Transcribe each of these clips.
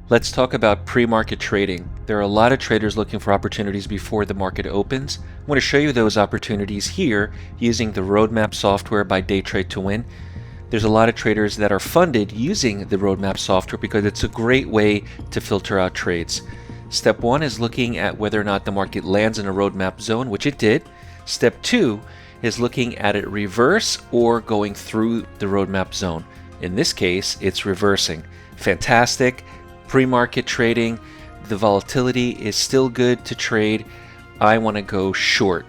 Let's talk about pre-market trading. There are a lot of traders looking for opportunities before the market opens. I'm going to show you those opportunities here using the Roadmap software by Day Trade to Win. There's a lot of traders that are funded using the Roadmap software because it's a great way to filter out trades. Step 1 is looking at whether or not the market lands in a Roadmap zone, which it did. Step 2 is looking at it reverse or going through the Roadmap zone. In this case, it's reversing. Fantastic. Pre-market trading, the volatility is still good to trade. I want to go short.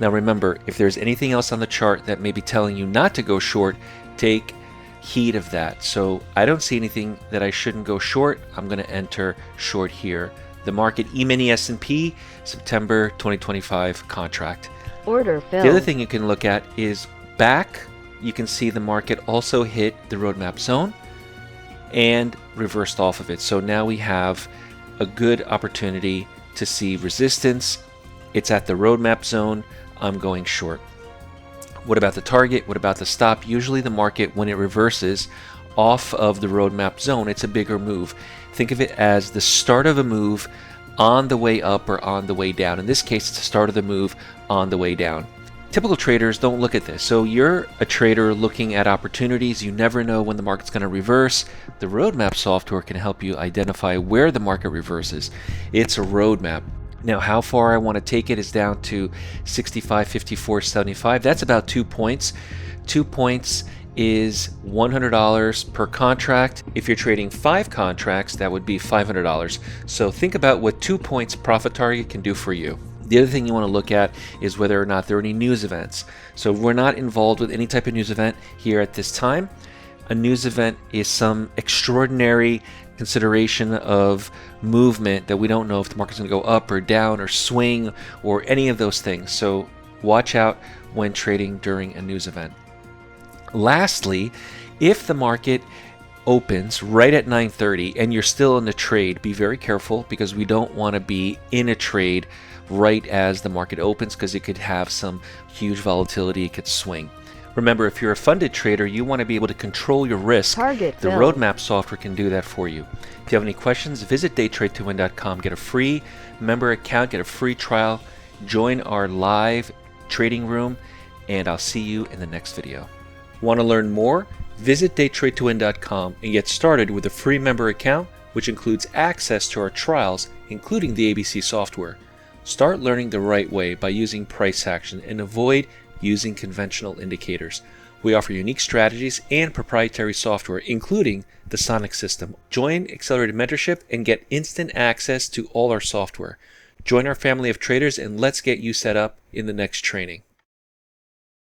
Now remember, if there's anything else on the chart that may be telling you not to go short, take heed of that. So I don't see anything that I shouldn't go short. I'm going to enter short here. The market E-mini S&P September 2025 contract. Order filled. The other thing you can look at is back. You can see the market also hit the Roadmap zone and reversed off of it. So now we have a good opportunity to see resistance. It's at the Roadmap zone. I'm going short. What about the target? What about the stop? Usually the market, when it reverses off of the Roadmap zone, it's a bigger move. Think of it as the start of a move on the way up or on the way down. In this case, it's the start of the move on the way down. Typical traders don't look at this. So you're a trader looking at opportunities. You never know when the market's going to reverse. The Roadmap software can help you identify where the market reverses. It's a roadmap. Now, how far I want to take it is down to 65, 54, 75. That's about 2 points. 2 points is $100 per contract. If you're trading 5 contracts, that would be $500. So think about what 2 points profit target can do for you. The other thing you want to look at is whether or not there are any news events. So we're not involved with any type of news event here at this time. A news event is some extraordinary consideration of movement that we don't know if the market's going to go up or down or swing or any of those things. So watch out when trading during a news event. Lastly, if the market opens right at 9:30 and you're still in the trade, be very careful because we don't want to be in a trade right as the market opens because it could have some huge volatility. It could swing. Remember, if you're a funded trader, you want to be able to control your risk. Target the filled. Roadmap software can do that for you. If you have any questions, visit daytradetowin.com. Get a free member account, get a free trial, join our live trading room, and I'll see you in the next video. Want to learn more? Visit daytradetowin.com and get started with a free member account, which includes access to our trials, including the ABC software. Start learning the right way by using price action and avoid using conventional indicators. We offer unique strategies and proprietary software, including the Sonic system. Join Accelerated Mentorship and get instant access to all our software. Join our family of traders and let's get you set up in the next training.